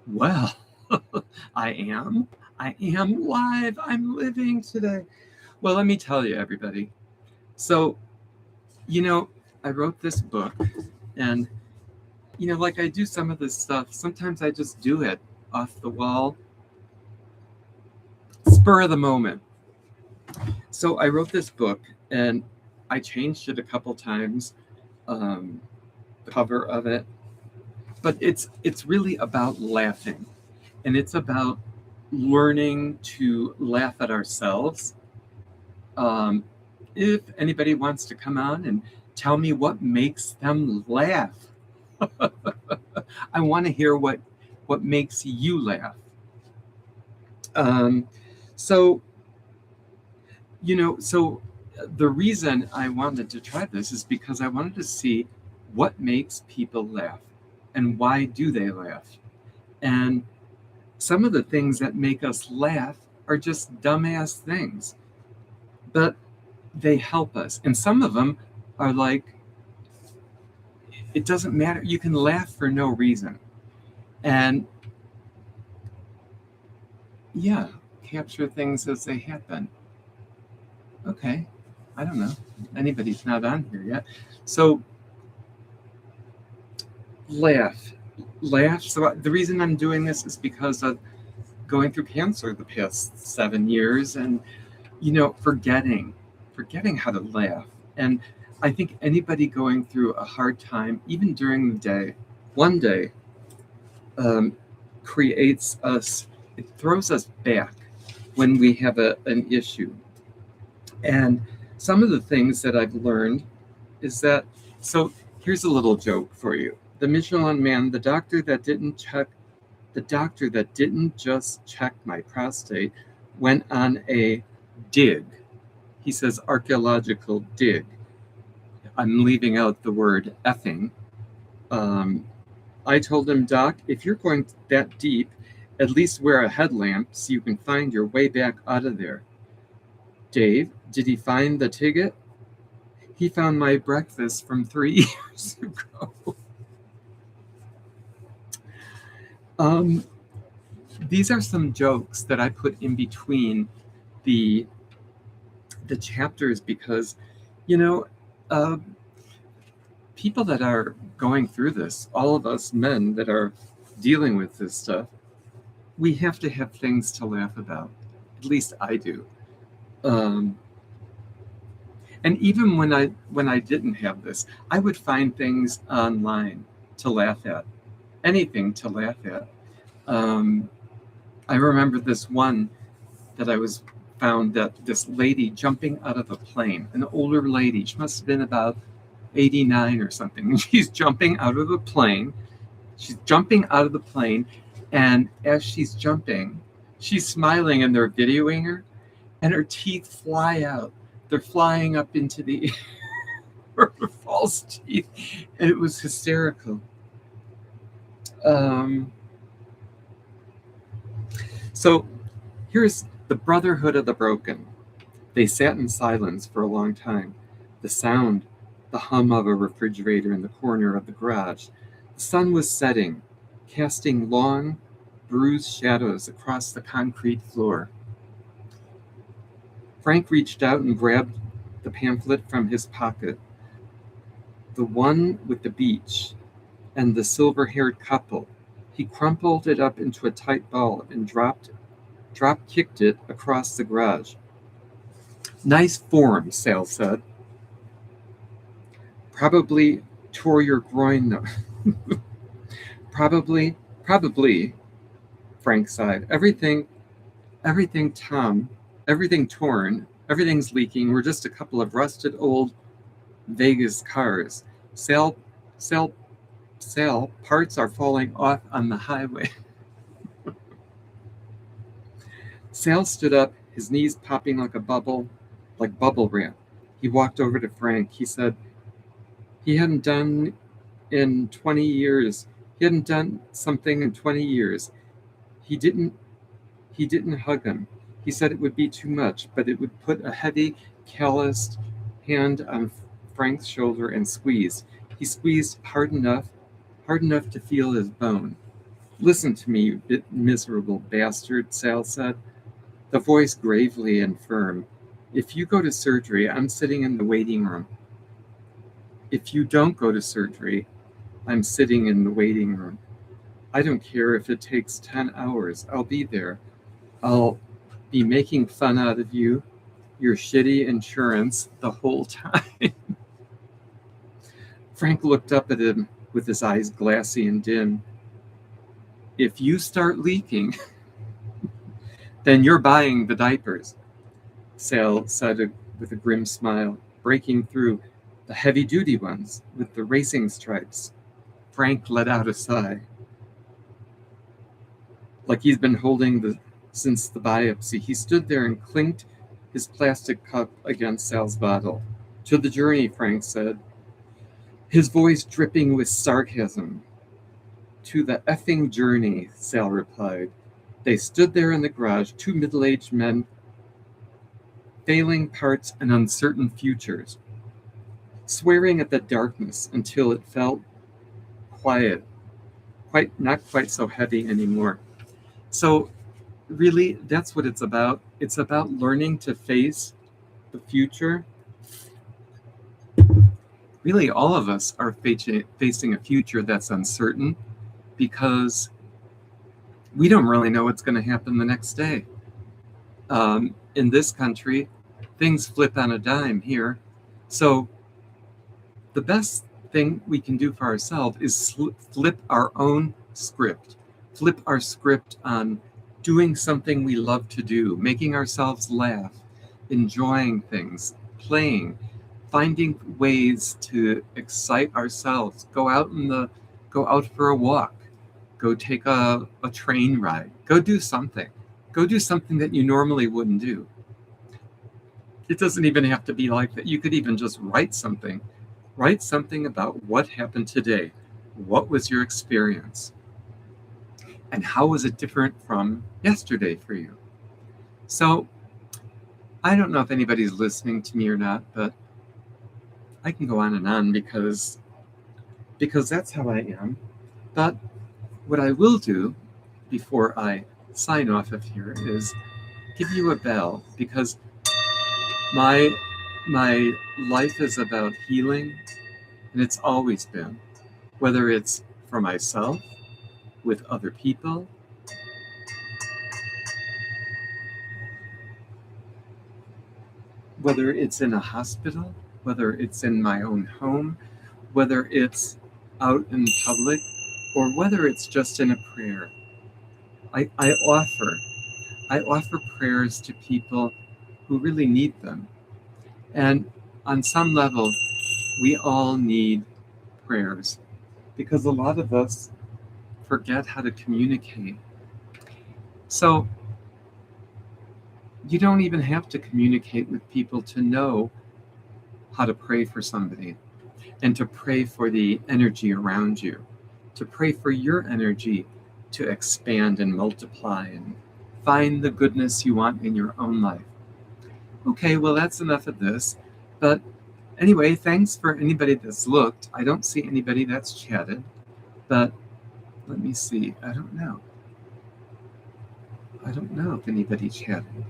Well, I am. I am live. I'm living today. Well, let me tell you, everybody. So, you know, I wrote this book, and, like I do some of this stuff, sometimes I just do it off the wall, spur of the moment. So, I wrote this book, and I changed it a couple times, the cover of it, but it's really about laughing, and it's about learning to laugh at ourselves. Um, if anybody wants to come on and tell me what makes them laugh, I want to hear what makes you laugh. Um, so so the reason I wanted to try this is because I wanted to see what makes people laugh and why do they laugh. And some of the things that make us laugh are just dumbass things, but they help us. And some of them are like, it doesn't matter. You can laugh for no reason. And yeah, capture things as they happen. Okay. I don't know. Anybody's not on here yet. So laugh. Laugh. So the reason I'm doing this is because of going through cancer the past 7 years and, forgetting how to laugh. And I think anybody going through a hard time, even during the day, one day, um, creates us, it throws us back when we have an issue. And some of the things that I've learned is that, so here's a little joke for you. The Michelin Man, the doctor that didn't just check my prostate went on a dig. He says archaeological dig. I'm leaving out the word effing. Um, I told him, Doc, if you're going that deep, at least wear a headlamp so you can find your way back out of there. Dave, did he find the ticket? He found my breakfast from 3 years ago. Um, these are some jokes that I put in between the chapters because, you know, uh, people that are going through this, all of us men that are dealing with this stuff, we have to have things to laugh about. At least I do. Um, and even when I didn't have this, I would find things online to laugh at, anything to laugh at. Um, I remember this one that I was found that this lady jumping out of a plane, an older lady, she must have been about 89 or something. She's jumping out of a plane. She's jumping out of the plane, and as she's jumping, she's smiling, and they're videoing her, and her teeth fly out. They're flying up into the air, her false teeth, and it was hysterical. Um, so here's the Brotherhood of the Broken. They sat in silence for a long time. The sound, the hum of a refrigerator in the corner of the garage. The sun was setting, casting long, bruised shadows across the concrete floor. Frank reached out and grabbed the pamphlet from his pocket. The one with the beach and the silver-haired couple. He crumpled it up into a tight ball and drop-kicked it across the garage. Nice form, Sal said. Probably tore your groin, though. Probably, Frank sighed. Tom, everything torn, everything's leaking. We're just a couple of rusted old Vegas cars. Sal, parts are falling off on the highway. Sal stood up, his knees popping like bubble wrap. He walked over to Frank. He said he hadn't done in 20 years. He hadn't done something in 20 years. He didn't hug him. He said it would be too much, but it would put a heavy, calloused hand on Frank's shoulder and squeezed. He squeezed hard enough to feel his bone. Listen to me, you miserable bastard, Sal said, the voice gravely and firm. If you go to surgery, I'm sitting in the waiting room. If you don't go to surgery, I'm sitting in the waiting room. I don't care if it takes 10 hours. I'll be there. I'll be making fun out of you, your shitty insurance, the whole time. Frank looked up at him with his eyes glassy and dim. If you start leaking, then you're buying the diapers, Sal said with a grim smile, breaking through the heavy-duty ones with the racing stripes. Frank let out a sigh. Like he's been holding since the biopsy. He stood there and clinked his plastic cup against Sal's bottle. To the journey, Frank said, his voice dripping with sarcasm. To the effing journey, Sal replied. They stood there in the garage, two middle-aged men, failing parts and uncertain futures, swearing at the darkness until it felt quiet, not quite so heavy anymore. So really, that's what it's about. It's about learning to face the future. Really, all of us are facing a future that's uncertain because we don't really know what's going to happen the next day. In this country, things flip on a dime here. So the best thing we can do for ourselves is flip our own script. Flip our script on doing something we love to do, making ourselves laugh, enjoying things, playing, finding ways to excite ourselves, go out for a walk, go take a train ride, go do something that you normally wouldn't do. It doesn't even have to be like that. You could even just write something about what happened today. What was your experience? And how was it different from yesterday for you? So I don't know if anybody's listening to me or not, but I can go on and on because that's how I am. But what I will do before I sign off of here is give you a bell, because my life is about healing, and it's always been, whether it's for myself, with other people, whether it's in a hospital, whether it's in my own home, whether it's out in public, or whether it's just in a prayer. I offer prayers to people who really need them. And on some level, we all need prayers, because a lot of us forget how to communicate. So you don't even have to communicate with people to know how to pray for somebody, and to pray for the energy around you, to pray for your energy to expand and multiply and find the goodness you want in your own life. Okay, well, that's enough of this. But anyway, thanks for anybody that's looked. I don't see anybody that's chatted, but let me see. I don't know if anybody chatted.